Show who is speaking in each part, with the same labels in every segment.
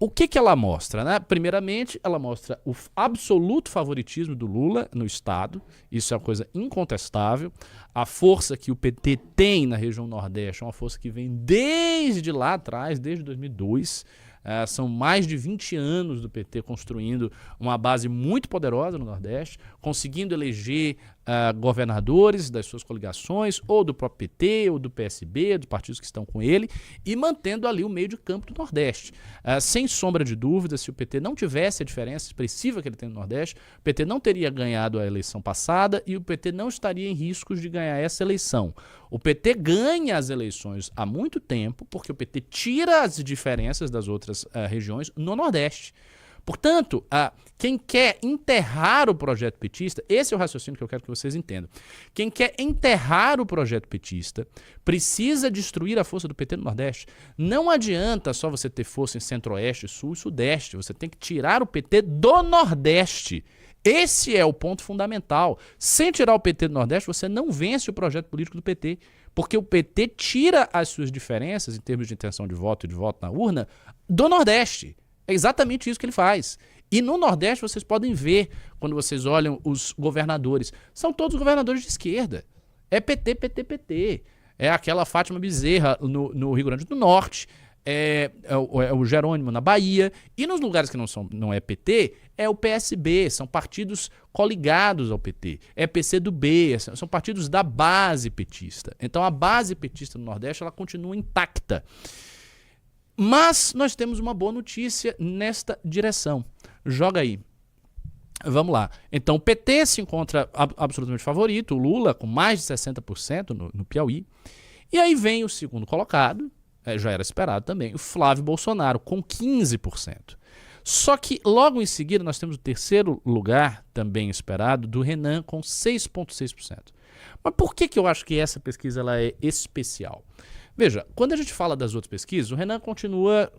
Speaker 1: O que ela mostra, né? Primeiramente, ela mostra o absoluto favoritismo do Lula no Estado. Isso é uma coisa incontestável. A força que o PT tem na região Nordeste é uma força que vem desde lá atrás, desde 2002. São mais de 20 anos do PT construindo uma base muito poderosa no Nordeste, conseguindo eleger governadores das suas coligações, ou do próprio PT, ou do PSB, dos partidos que estão com ele, e mantendo ali o meio de campo do Nordeste. Sem sombra de dúvida, se o PT não tivesse a diferença expressiva que ele tem no Nordeste, o PT não teria ganhado a eleição passada e o PT não estaria em riscos de ganhar essa eleição. O PT ganha as eleições há muito tempo porque o PT tira as diferenças das outras regiões no Nordeste. Portanto, quem quer enterrar o projeto petista, esse é o raciocínio que eu quero que vocês entendam. Quem quer enterrar o projeto petista precisa destruir a força do PT no Nordeste. Não adianta só você ter força em Centro-Oeste, Sul e Sudeste. Você tem que tirar o PT do Nordeste. Esse é o ponto fundamental. Sem tirar o PT do Nordeste, você não vence o projeto político do PT. Porque o PT tira as suas diferenças em termos de intenção de voto e de voto na urna do Nordeste. É exatamente isso que ele faz. E no Nordeste vocês podem ver, quando vocês olham os governadores, são todos governadores de esquerda. É PT, PT, PT. É aquela Fátima Bezerra no Rio Grande do Norte, é o Jerônimo na Bahia, e nos lugares que não é PT, é o PSB, são partidos coligados ao PT, é PCdoB, são partidos da base petista. Então a base petista no Nordeste ela continua intacta. Mas nós temos uma boa notícia nesta direção. Joga aí. Vamos lá. Então o PT se encontra absolutamente favorito, o Lula com mais de 60% no Piauí. E aí vem o segundo colocado, já era esperado também, o Flávio Bolsonaro com 15%. Só que logo em seguida nós temos o terceiro lugar, também esperado, do Renan com 6,6%. Mas por que eu acho que essa pesquisa ela é especial? Veja, quando a gente fala das outras pesquisas, o Renan continua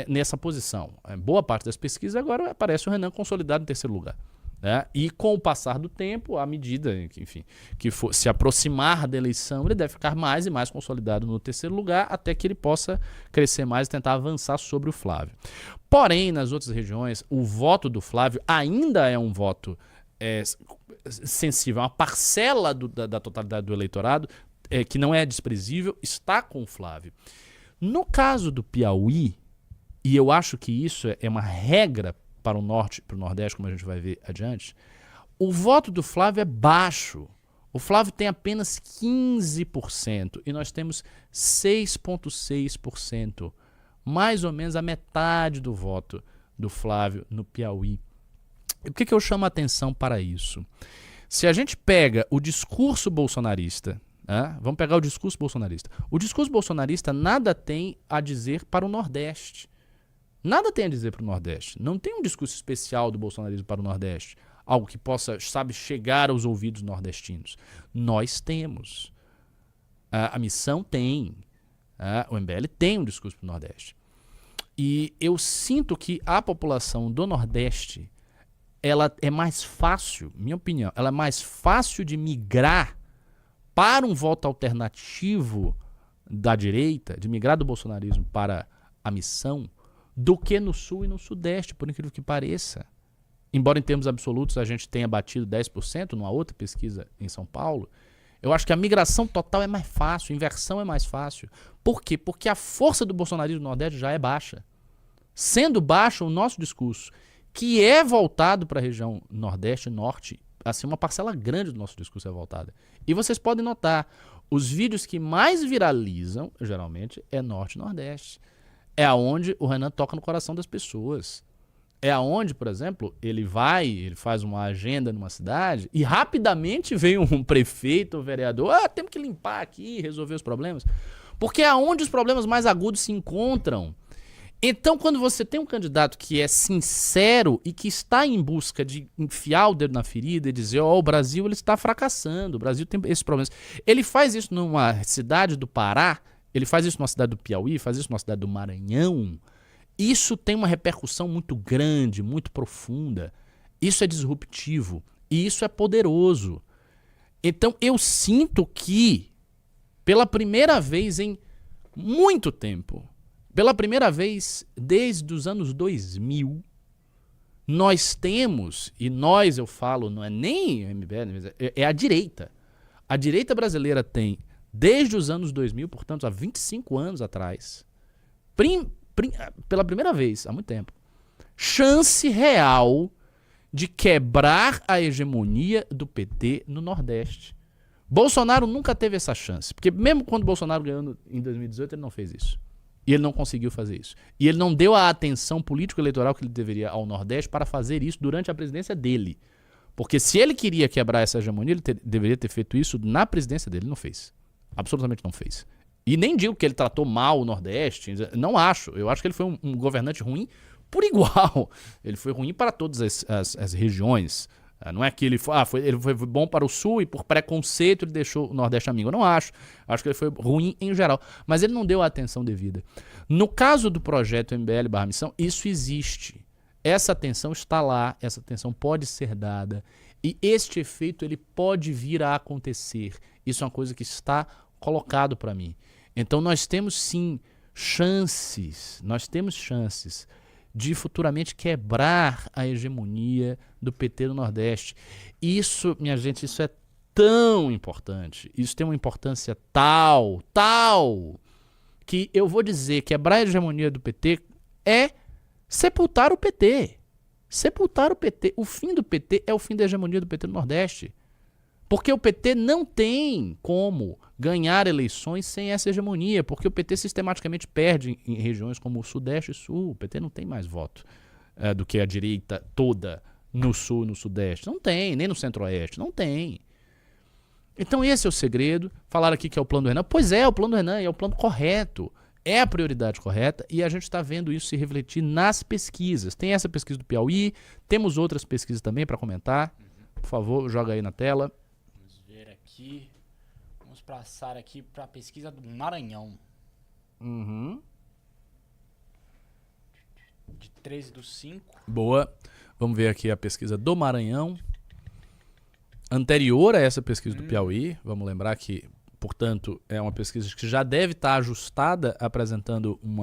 Speaker 1: nessa posição. Boa parte das pesquisas agora aparece o Renan consolidado em terceiro lugar. Né? E com o passar do tempo, à medida que for se aproximar da eleição, ele deve ficar mais e mais consolidado no terceiro lugar, até que ele possa crescer mais e tentar avançar sobre o Flávio. Porém, nas outras regiões, o voto do Flávio ainda é um voto sensível, uma parcela da totalidade do eleitorado que não é desprezível, está com o Flávio. No caso do Piauí, e eu acho que isso é uma regra para o Norte e para o Nordeste, como a gente vai ver adiante, o voto do Flávio é baixo. O Flávio tem apenas 15% e nós temos 6,6%. Mais ou menos a metade do voto do Flávio no Piauí. E por que eu chamo a atenção para isso? Se a gente pega o discurso bolsonarista, vamos pegar o discurso bolsonarista. O discurso bolsonarista nada tem a dizer para o Nordeste. Nada tem a dizer para o Nordeste. Não tem um discurso especial do bolsonarismo para o Nordeste. Algo que possa, chegar aos ouvidos nordestinos. Nós temos. A Missão tem. O MBL tem um discurso para o Nordeste. E eu sinto que a população do Nordeste, ela é mais fácil, minha opinião, ela é mais fácil de migrar para um voto alternativo da direita, de migrar do bolsonarismo para a Missão, do que no Sul e no Sudeste, por incrível que pareça. Embora em termos absolutos a gente tenha batido 10% numa outra pesquisa em São Paulo, eu acho que a migração total é mais fácil, a inversão é mais fácil. Por quê? Porque a força do bolsonarismo no Nordeste já é baixa. Sendo baixo o nosso discurso, que é voltado para a região Nordeste e Norte, assim, uma parcela grande do nosso discurso é voltada. E vocês podem notar, os vídeos que mais viralizam, geralmente, é Norte e Nordeste. É aonde o Renan toca no coração das pessoas. É aonde, por exemplo, ele faz uma agenda numa cidade e rapidamente vem um prefeito, um vereador, temos que limpar aqui, resolver os problemas. Porque é aonde os problemas mais agudos se encontram. Então, quando você tem um candidato que é sincero e que está em busca de enfiar o dedo na ferida e dizer, o Brasil ele está fracassando, o Brasil tem esses problemas. Ele faz isso numa cidade do Pará, ele faz isso numa cidade do Piauí, faz isso numa cidade do Maranhão. Isso tem uma repercussão muito grande, muito profunda. Isso é disruptivo e isso é poderoso. Então, eu sinto que, pela primeira vez em muito tempo, Pela primeira vez desde os anos 2000, nós temos, e nós eu falo, não é nem o MBL, é a direita. A direita brasileira tem, desde os anos 2000, portanto há 25 anos atrás, pela primeira vez, há muito tempo, chance real de quebrar a hegemonia do PT no Nordeste. Bolsonaro nunca teve essa chance, porque mesmo quando Bolsonaro ganhou em 2018, ele não fez isso. E ele não conseguiu fazer isso. E ele não deu a atenção político-eleitoral que ele deveria ao Nordeste para fazer isso durante a presidência dele. Porque se ele queria quebrar essa hegemonia, ele deveria ter feito isso na presidência dele. Ele não fez. Absolutamente não fez. E nem digo que ele tratou mal o Nordeste. Não acho. Eu acho que ele foi um governante ruim por igual. Ele foi ruim para todas as regiões. Não é que ele foi bom para o Sul e por preconceito ele deixou o Nordeste amigo. Eu não acho. Acho que ele foi ruim em geral. Mas ele não deu a atenção devida. No caso do projeto MBL/Missão, isso existe. Essa atenção está lá, essa atenção pode ser dada. E este efeito ele pode vir a acontecer. Isso é uma coisa que está colocado para mim. Então nós temos sim chances de futuramente quebrar a hegemonia do PT no Nordeste. Isso, minha gente, isso é tão importante. Isso tem uma importância tal, que eu vou dizer que quebrar a hegemonia do PT é sepultar o PT. Sepultar o PT. O fim do PT é o fim da hegemonia do PT no Nordeste. Porque o PT não tem como ganhar eleições sem essa hegemonia, porque o PT sistematicamente perde em regiões como o Sudeste e Sul. O PT não tem mais voto do que a direita toda no Sul e no Sudeste. Não tem, nem no Centro-Oeste. Não tem. Então esse é o segredo. Falaram aqui que é o plano do Renan. Pois é o plano do Renan, é o plano correto. É a prioridade correta e a gente está vendo isso se refletir nas pesquisas. Tem essa pesquisa do Piauí, temos outras pesquisas também para comentar. Por favor, joga aí na tela.
Speaker 2: Vamos ver aqui. Vamos passar aqui para a pesquisa do Maranhão. De 13/5.
Speaker 1: Boa. Vamos ver aqui a pesquisa do Maranhão. Anterior a essa pesquisa do Piauí. Vamos lembrar que, portanto, é uma pesquisa que já deve estar ajustada, apresentando um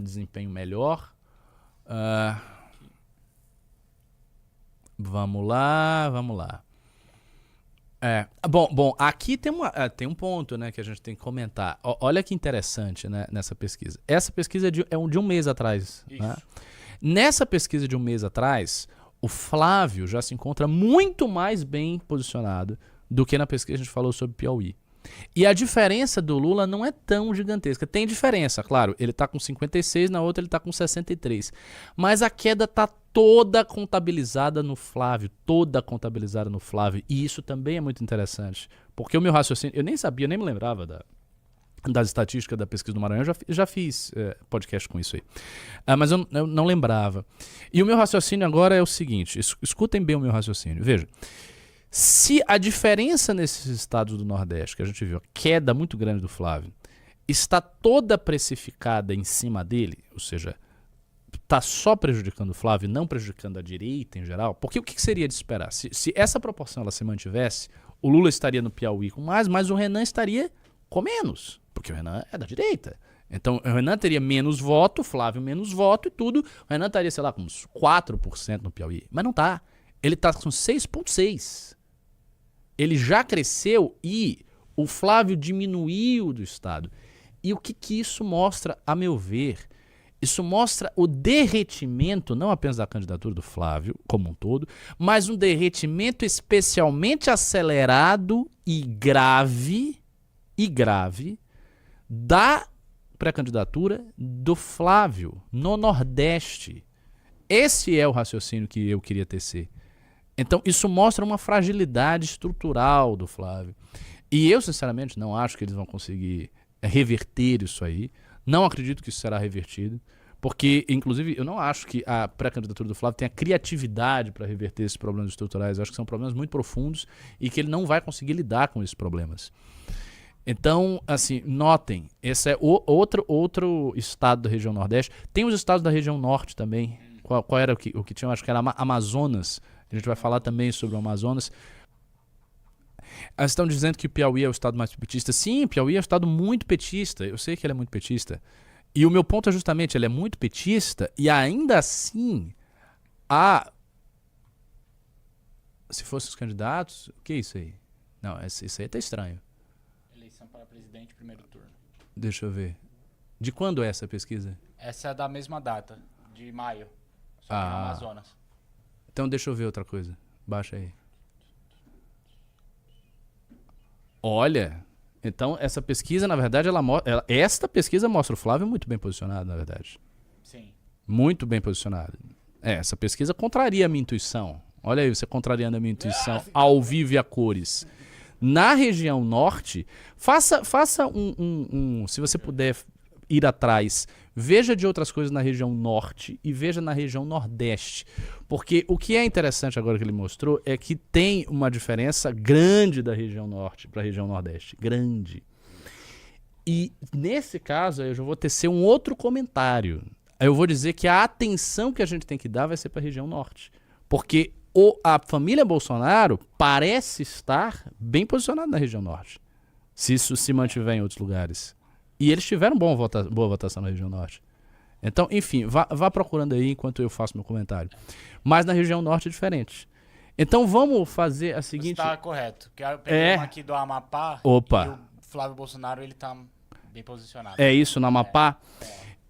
Speaker 1: desempenho melhor. Vamos lá. Bom, aqui tem um ponto, né, que a gente tem que comentar. Olha que interessante, né, nessa pesquisa. Essa pesquisa de um mês atrás. Né? Nessa pesquisa de um mês atrás, o Flávio já se encontra muito mais bem posicionado do que na pesquisa que a gente falou sobre Piauí. E a diferença do Lula não é tão gigantesca. Tem diferença, claro. Ele está com 56, na outra ele está com 63. Mas a queda está toda contabilizada no Flávio. E isso também é muito interessante. Porque o meu raciocínio... Eu nem sabia, eu nem me lembrava das estatísticas da pesquisa do Maranhão. Eu já fiz podcast com isso aí. Mas eu não lembrava. E o meu raciocínio agora é o seguinte. Escutem bem o meu raciocínio. Veja. Se a diferença nesses estados do Nordeste, que a gente viu, a queda muito grande do Flávio, está toda precificada em cima dele, ou seja, está só prejudicando o Flávio e não prejudicando a direita em geral, porque o que seria de esperar? Se essa proporção ela se mantivesse, o Lula estaria no Piauí com mais, mas o Renan estaria com menos, porque o Renan é da direita. Então o Renan teria menos voto, o Flávio menos voto e tudo. O Renan estaria, sei lá, com uns 4% no Piauí, mas não está. Ele está com 6,6%. Ele já cresceu e o Flávio diminuiu do Estado. E o que isso mostra, a meu ver? Isso mostra o derretimento, não apenas da candidatura do Flávio como um todo, mas um derretimento especialmente acelerado e grave da pré-candidatura do Flávio no Nordeste. Esse é o raciocínio que eu queria tecer. Então, isso mostra uma fragilidade estrutural do Flávio. E eu, sinceramente, não acho que eles vão conseguir reverter isso aí. Não acredito que isso será revertido. Porque, inclusive, eu não acho que a pré-candidatura do Flávio tenha criatividade para reverter esses problemas estruturais. Eu acho que são problemas muito profundos e que ele não vai conseguir lidar com esses problemas. Então, assim, notem, esse é outro estado da região Nordeste. Tem os estados da região Norte também. Qual era o que tinha? Eu acho que era Amazonas. A gente vai falar também sobre o Amazonas. Elas estão dizendo que o Piauí é o estado mais petista. Sim, o Piauí é um estado muito petista. Eu sei que ele é muito petista. E o meu ponto é justamente, ele é muito petista e ainda assim, se fossem os candidatos, o que é isso aí? Não, isso aí tá estranho.
Speaker 2: Eleição para presidente, primeiro turno.
Speaker 1: Deixa eu ver. De quando é essa pesquisa?
Speaker 2: Essa é da mesma data, de maio. Só que no Amazonas.
Speaker 1: Então deixa eu ver outra coisa. Baixa aí. Olha, então essa pesquisa, na verdade, esta pesquisa mostra o Flávio muito bem posicionado, na verdade.
Speaker 2: Sim.
Speaker 1: Muito bem posicionado. Essa pesquisa contraria a minha intuição. Olha aí, você contrariando a minha intuição ao vivo e a cores. Na região norte, faça se você puder ir atrás, veja de outras coisas na região norte e veja na região nordeste. Porque o que é interessante agora que ele mostrou é que tem uma diferença grande da região norte para a região nordeste. Grande. E nesse caso, eu já vou tecer um outro comentário. Eu vou dizer que a atenção que a gente tem que dar vai ser para a região norte. Porque a família Bolsonaro parece estar bem posicionada na região norte. Se isso se mantiver em outros lugares. E eles tiveram boa votação na região norte. Então, enfim, vá procurando aí enquanto eu faço meu comentário. Mas na região norte é diferente. Então vamos fazer a seguinte...
Speaker 2: Está correto. Que eu peguei uma aqui do Amapá.
Speaker 1: Opa.
Speaker 2: E o Flávio Bolsonaro, ele tá bem posicionado.
Speaker 1: É isso, no Amapá?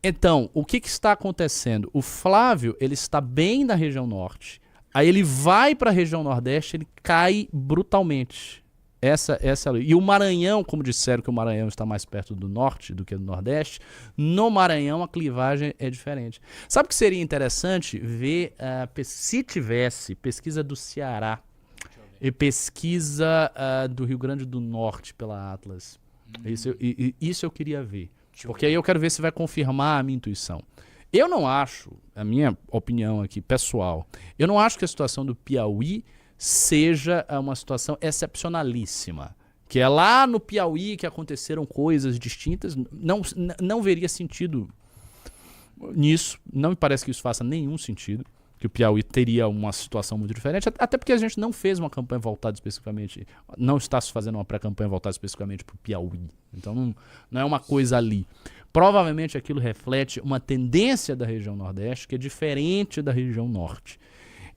Speaker 1: Então, o que está acontecendo? O Flávio, ele está bem na região norte. Aí ele vai para a região nordeste, ele cai brutalmente. E o Maranhão, como disseram que o Maranhão está mais perto do norte do que do nordeste, no Maranhão a clivagem é diferente. Sabe o que seria interessante ver, se tivesse pesquisa do Ceará e pesquisa do Rio Grande do Norte pela Atlas? Isso eu queria ver. Porque aí eu quero ver se vai confirmar a minha intuição. Eu não acho, a minha opinião aqui pessoal, eu não acho que a situação do Piauí seja uma situação excepcionalíssima. Que é lá no Piauí que aconteceram coisas distintas. Não veria sentido nisso. Não me parece que isso faça nenhum sentido. Que o Piauí teria uma situação muito diferente. Até porque a gente não fez uma campanha voltada especificamente. Não está se fazendo uma pré-campanha voltada especificamente para o Piauí. Então não é uma coisa ali. Provavelmente aquilo reflete uma tendência da região nordeste que é diferente da região norte.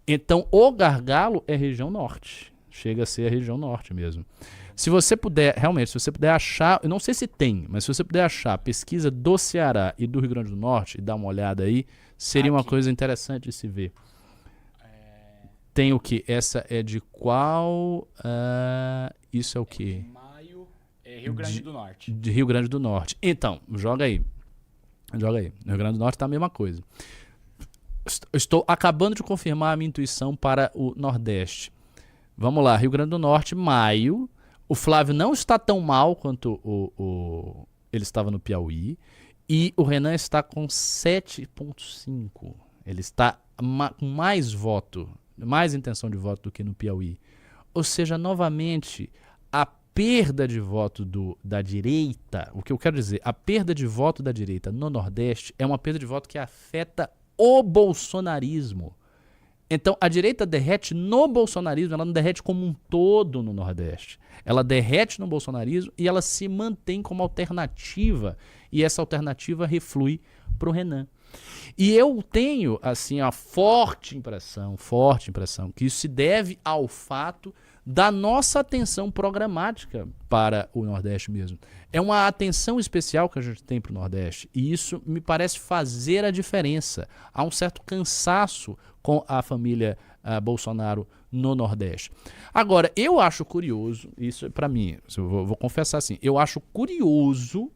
Speaker 1: Então, o gargalo é região norte. Chega a ser a região norte mesmo. Se você puder, realmente, se você puder achar, eu não sei se tem, mas se você puder achar a pesquisa do Ceará e do Rio Grande do Norte e dar uma olhada aí, seria uma coisa interessante de se ver. Tem o que? Essa é de qual? Isso é o quê?
Speaker 2: Maio, Rio Grande do Norte.
Speaker 1: De Rio Grande do Norte. Então, joga aí. No Rio Grande do Norte tá a mesma coisa. Estou acabando de confirmar a minha intuição para o Nordeste. Vamos lá, Rio Grande do Norte, maio. O Flávio não está tão mal quanto ele estava no Piauí. E o Renan está com 7,5. Ele está com mais voto, mais intenção de voto do que no Piauí. Ou seja, novamente, a perda de voto da direita, o que eu quero dizer, a perda de voto da direita no Nordeste é uma perda de voto que afeta o bolsonarismo. Então, a direita derrete no bolsonarismo, ela não derrete como um todo no Nordeste. Ela derrete no bolsonarismo e ela se mantém como alternativa. E essa alternativa reflui para o Renan. E eu tenho, assim, a forte impressão, que isso se deve ao fato da nossa atenção programática para o Nordeste mesmo. É uma atenção especial que a gente tem para o Nordeste. E isso me parece fazer a diferença. Há um certo cansaço com a família Bolsonaro no Nordeste. Agora, eu acho curioso, isso para mim, eu vou confessar assim, eu acho curioso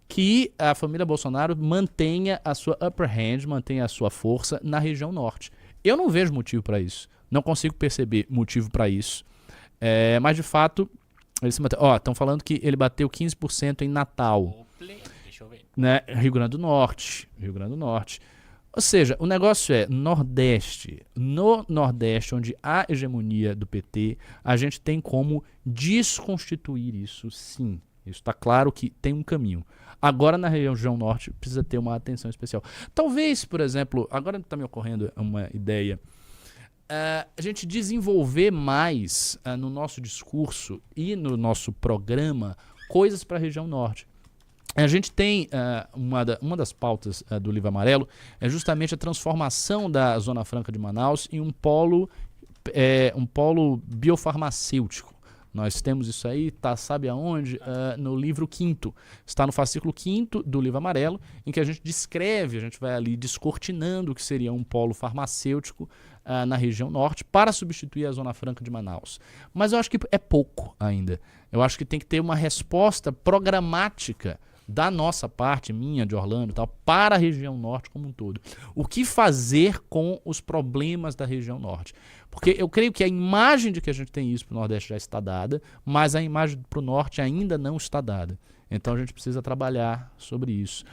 Speaker 1: que a família Bolsonaro mantenha a sua upper hand, mantenha a sua força na região norte. Eu não vejo motivo para isso. Não consigo perceber motivo para isso. Mas, de fato, ele se mantém. Estão falando que ele bateu 15% em Natal.
Speaker 2: Deixa eu ver.
Speaker 1: Né? Rio Grande do Norte. Ou seja, o negócio é Nordeste. No Nordeste, onde há hegemonia do PT, a gente tem como desconstituir isso, sim. Isso está claro que tem um caminho. Agora, na região norte, precisa ter uma atenção especial. Talvez, por exemplo, agora está me ocorrendo uma ideia. a gente desenvolver mais no nosso discurso e no nosso programa coisas para a região norte. A gente tem uma das pautas do Livro Amarelo é justamente a transformação da Zona Franca de Manaus em um polo biofarmacêutico. Nós temos isso aí, sabe aonde? No livro 5º. Está no fascículo 5º do Livro Amarelo, em que a gente descreve, a gente vai ali descortinando o que seria um polo farmacêutico na região norte para substituir a Zona Franca de Manaus. Mas eu acho que é pouco ainda. Eu acho que tem que ter uma resposta programática da nossa parte, minha, de Orlando e tal, para a região norte como um todo. O que fazer com os problemas da região norte? Porque eu creio que a imagem de que a gente tem isso para o Nordeste já está dada, mas a imagem para o Norte ainda não está dada. Então a gente precisa trabalhar sobre isso.